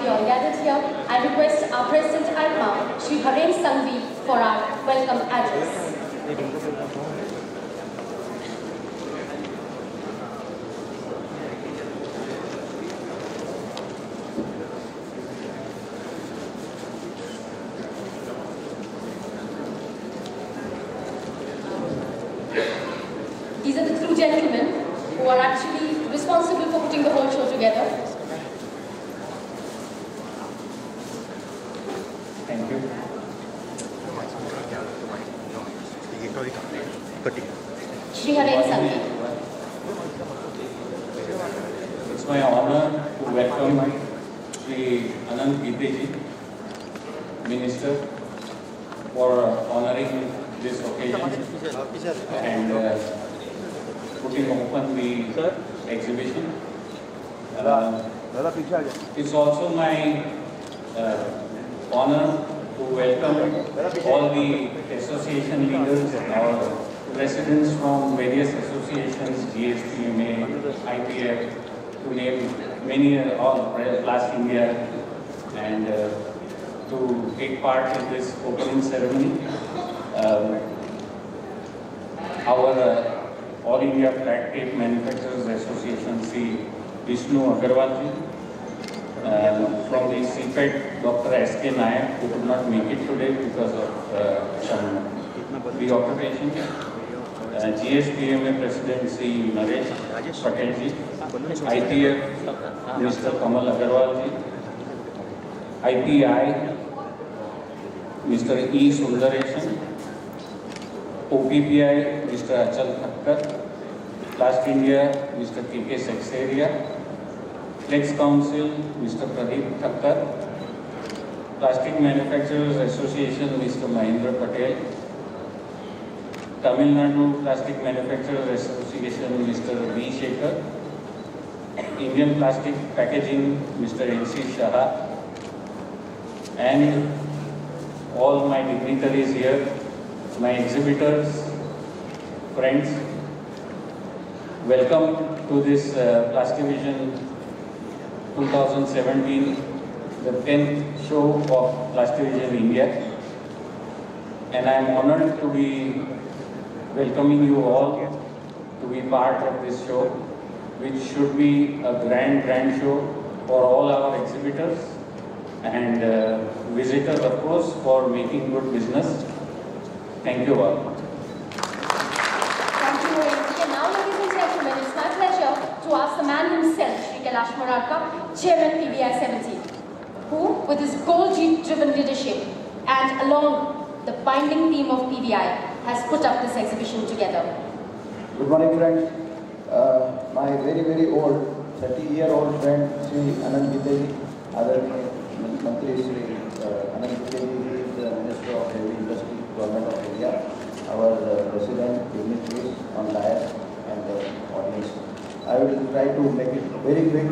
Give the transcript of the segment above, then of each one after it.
we all gathered here, I request our President AICMA, Shri Haren Sanghvi, for our welcome address. These are the true gentlemen who are actually responsible for putting the whole show together. Thank you. Shri Haren Sanghvi. It's my honor to welcome Shri Anand Giteji, Minister, for honoring this occasion and putting open the exhibition. It's also my honor to welcome all the association leaders, our presidents from various associations, GSPMA, IPF, to name many, all Plus India, and to take part in this opening ceremony. Our All India Flat Tape Manufacturers Association, Sri Vishnu Agarwalji, from the CPET, Dr. S.K. Nayak, who could not make it today because of some preoccupation. GSPMA President Sri Naresh Patelji, IPF Mr. Kamal Agarwalji, IPI Mr. E. Sundaresan, OPPI Mr. Achal Thakkar, Plast India Mr. K.K. Saxeria, Flex Council Mr. Pradeep Thakkar, Plastic Manufacturers Association Mr. Mahendra Patel, Tamil Nadu Plastic Manufacturers Association Mr. V. Shekhar, Indian Plastic Packaging Mr. N.C. Shah, and all my dignitaries here, my exhibitors, friends, welcome to this Plastivision 2017, the 10th show of Plastivision India, and I am honored to be welcoming you all to be part of this show, which should be a grand show for all our exhibitors and visitors, of course, for making good business. Thank you all. Thank you, and now, ladies and gentlemen, it's my pleasure to ask the man himself, Shri Kailash Morarka, Chairman PVI 17, who, with his goal-driven leadership and along the binding theme of PVI, has put up this exhibition together. Good morning, friends. My very old, 30-year-old friend, Sri Anand Giteji, other Mantri Sri Anand Giteji, is the Minister of Heavy Industry, Government of India, our President, dignitaries on dais and the audience. I will try to make it very quick.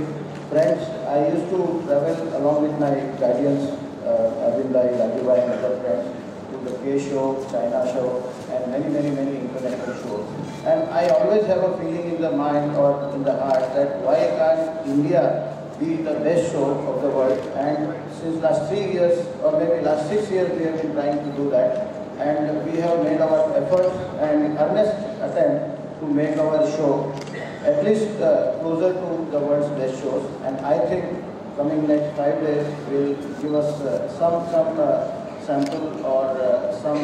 Friends, I used to travel along with my guardians, Arvindai, Rajibai and other friends, to the K show, China show, and many international shows. And I always have a feeling in the mind or in the heart that why can't India be the best show of the world? And since last 3 years or maybe last 6 years we have been trying to do that, and we have made our efforts and earnest attempt to make our show at least closer to the world's best shows. And I think coming next 5 days will give us some sample or some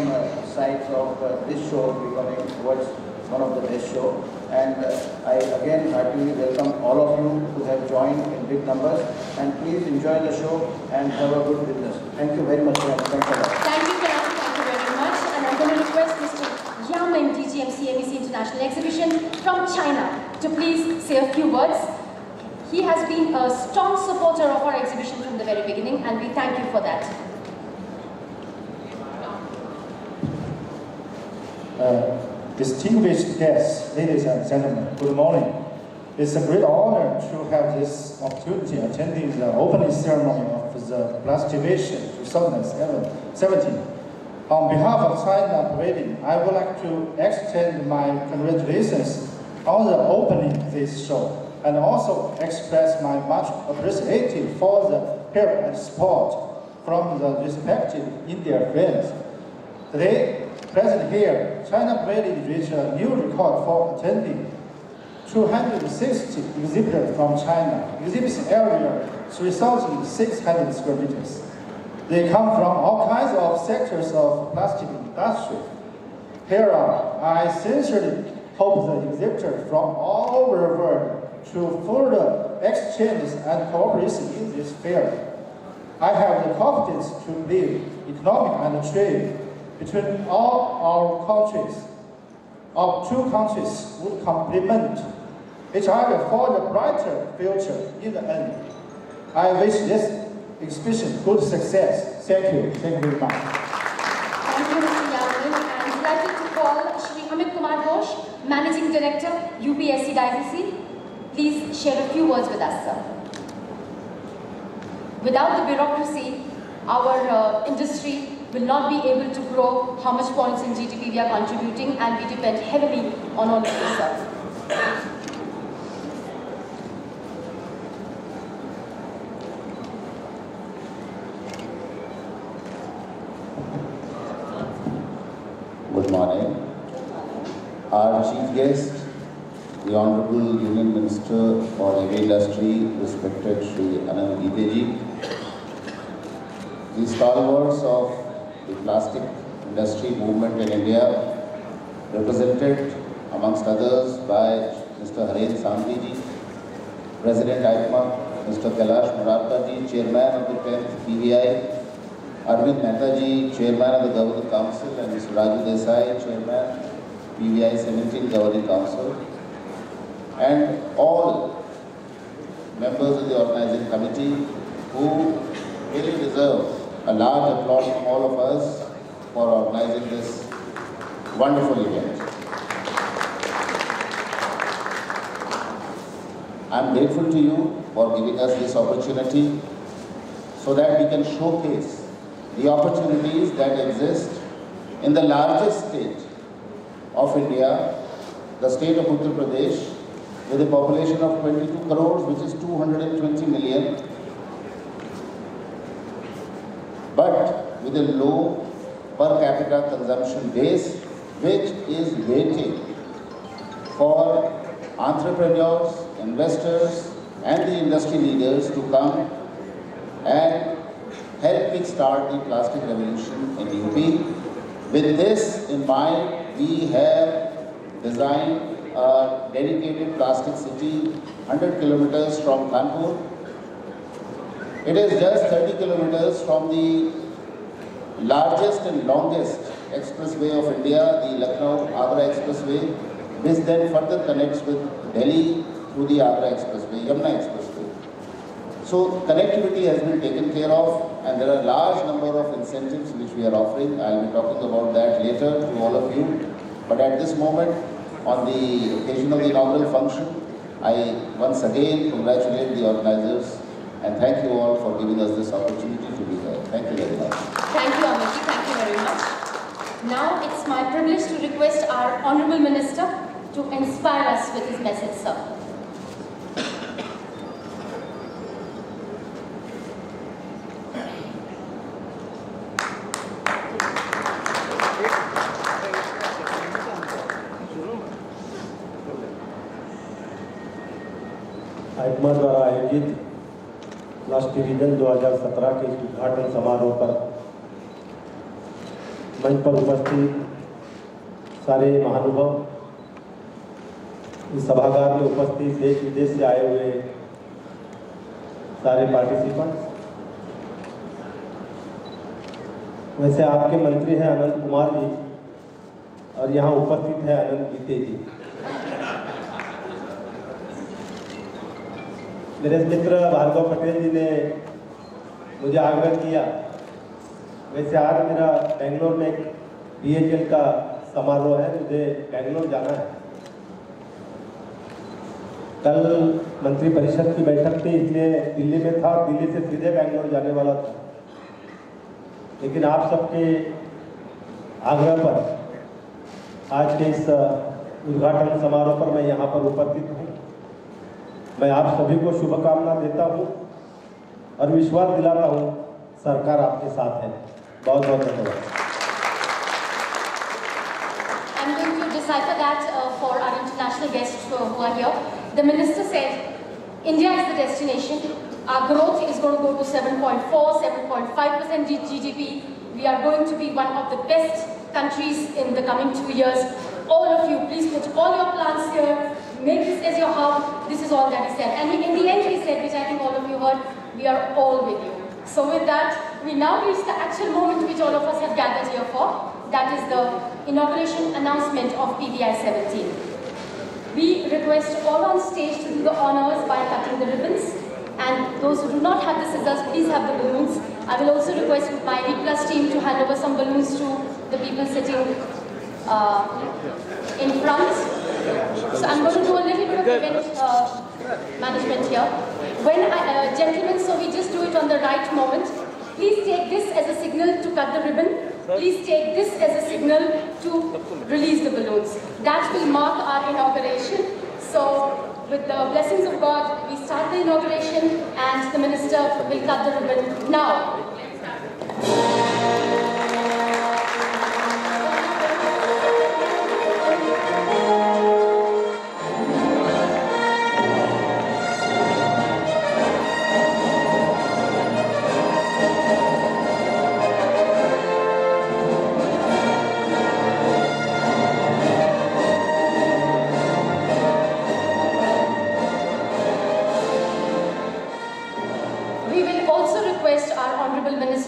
sights of this show becoming world's one of the best show. And I again heartily welcome all of you who have joined in big numbers, and please enjoy the show and have a good business. Thank you very much, friends. Thanks a lot. Thank you, Kailash. Thank you very much. And I'm going to request Mr. Yamen, DGMC MEC International Exhibition from China, to please say a few words. He has been a strong supporter of our exhibition from the very beginning, and we thank you for that. Distinguished guests, ladies and gentlemen, good morning. It's a great honor to have this opportunity attending the opening ceremony of the Plastivision 2017. On behalf of China Pavilion, I would like to extend my congratulations on the opening of this show, and also express my much appreciation for the help and support from the respected India friends. Today, present here, China Pavilion reached a new record for attending 260 exhibitors from China. Exhibition area 3,600 square meters. They come from all kinds of sectors of plastic industry. Here, I sincerely hope the exhibitors from all over the world to further exchange and cooperation in this field. I have the confidence to believe economic and trade between all our countries. Our two countries would complement each other for the brighter future in the end. I wish this exhibition good success. Thank you. Thank you very much. Thank you, Mr. Yasmin. I'm delighted to call Shri Amit Kumar Ghosh, Managing Director, UPSC Diocese. Please share a few words with us, sir. Without the bureaucracy, our industry will not be able to grow how much points in GDP we are contributing, and we depend heavily on all of you, sir. Good morning. Our chief guest, the Honorable Union Minister for Heavy Industry, respected Shri Anand Giteji, the stalwarts of the plastic industry movement in India, represented amongst others by Mr. Haren Sanghi ji, President IPMA, Mr. Kailash Murarka ji, Chairman of the 10th PVI, Arvind Mehta ji, Chairman of the Governing Council, and Mr. Raju Desai, Chairman, PVI 17 Governing Council, and all members of the organizing committee who really deserve a large applause from all of us for organizing this wonderful event. I am grateful to you for giving us this opportunity so that we can showcase the opportunities that exist in the largest state of India, the state of Uttar Pradesh, with a population of 22 crores, which is 220 million, but with a low per capita consumption base, which is waiting for entrepreneurs, investors, and the industry leaders to come and help kickstart the plastic revolution in UP. With this in mind, we have designed a dedicated plastic city 100 kilometers from Kanpur. It is just 30 kilometers from the largest and longest expressway of India, the Lucknow-Agra Expressway, which then further connects with Delhi through the Agra Expressway, Yamuna Expressway. So connectivity has been taken care of, and there are a large number of incentives which we are offering. I will be talking about that later to all of you. But at this moment, on the occasion of the inaugural function, I once again congratulate the organizers and thank you all for giving us this opportunity to be here. Thank you very much. Thank you, Amit. Thank you very much. Now it's my privilege to request our Honorable Minister to inspire us with his message, sir. आइकमा द्वारा आयोजित plastic vision 2017 के उद्घाटन समारोह पर मंच पर उपस्थित सारे महानुभाव, इस सभागार में उपस्थित देश विदेश से आए हुए सारे पार्टिसिपेंट्स, वैसे आपके मंत्री हैं अनंत कुमार जी और यहाँ उपस्थित है अनंत गीते जी। मेरे मित्र भार्गव पटेल जी ने मुझे आग्रह किया, वैसे आज मेरा बेंगलोर में एक PHL का समारोह है, मुझे बेंगलोर जाना है। कल मंत्री परिषद की बैठक थी, इसलिए दिल्ली में था, दिल्ली से सीधे बेंगलोर जाने वाला था, लेकिन आप सबके आग्रह पर आज के इस उद्घाटन समारोह पर मैं यहाँ पर उपस्थित हूँ। मैं आप सभी को शुभकामना देता हूँ और विश्वास दिलाता हूँ सरकार आपके साथ है। बहुत बहुत धन्यवाद। I'm going to decipher that for our international guests who are here. The minister said, India is the destination. Our growth is going to go to 7.4, 7.5% GDP. We are going to be one of the best countries in the coming 2 years. All of you, please put all your plans here. Make this as your hub. This is all that he said. And in the end he said, which I think all of you heard, we are all with you. So with that, we now reach the actual moment which all of us have gathered here for. That is the inauguration announcement of PVI 17. We request all on stage to do the honors by cutting the ribbons. And those who do not have the scissors, please have the balloons. I will also request my V Plus team to hand over some balloons to the people sitting in front. So I'm going to do a little bit of event management here. When gentlemen, so we just do it on the right moment. Please take this as a signal to cut the ribbon. Please take this as a signal to release the balloons. That will mark our inauguration. So with the blessings of God, we start the inauguration and the minister will cut the ribbon now.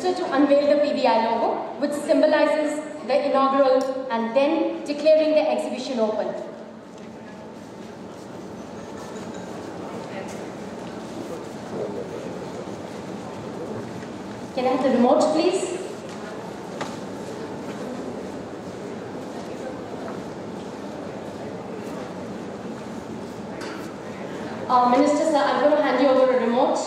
To unveil the PVI logo, which symbolizes the inaugural and then declaring the exhibition open. Can I have the remote, please? Minister, sir, I'm going to hand you over a remote.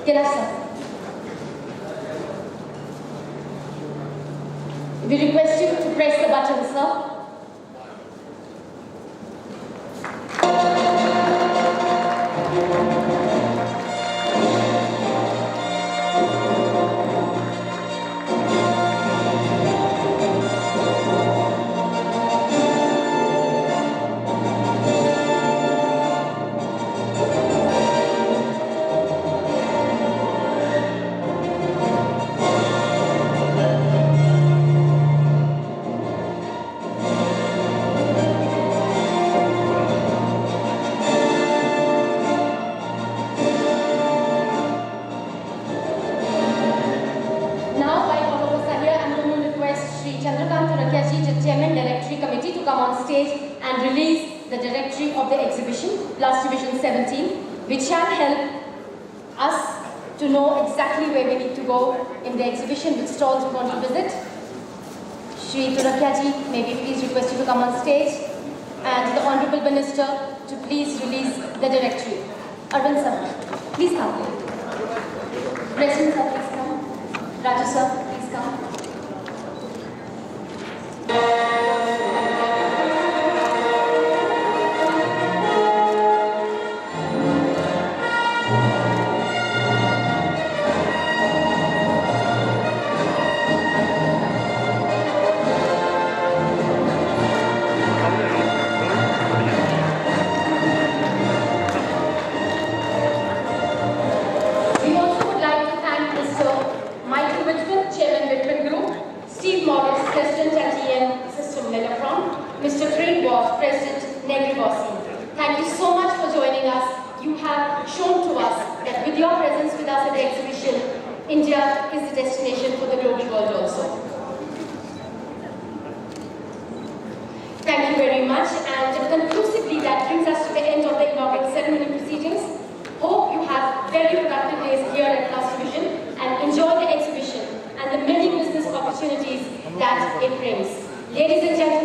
Yes, sir. We request you to press the button, sir. Which shall help us to know exactly where we need to go in the exhibition, which stalls we want to visit. Shri Turakyaji, may we please request you to come on stage, and the Honourable Minister to please release the directory. Arvind sir, please come. President sir, please come. Raju sir, please come. Thank you so much for joining us. You have shown to us that with your presence with us at the exhibition, India is the destination for the global world also. Thank you very much, and conclusively that brings us to the end of the inaugural ceremony proceedings. Hope you have very productive days here at Class Division and enjoy the exhibition and the many business opportunities that it brings. Ladies and gentlemen,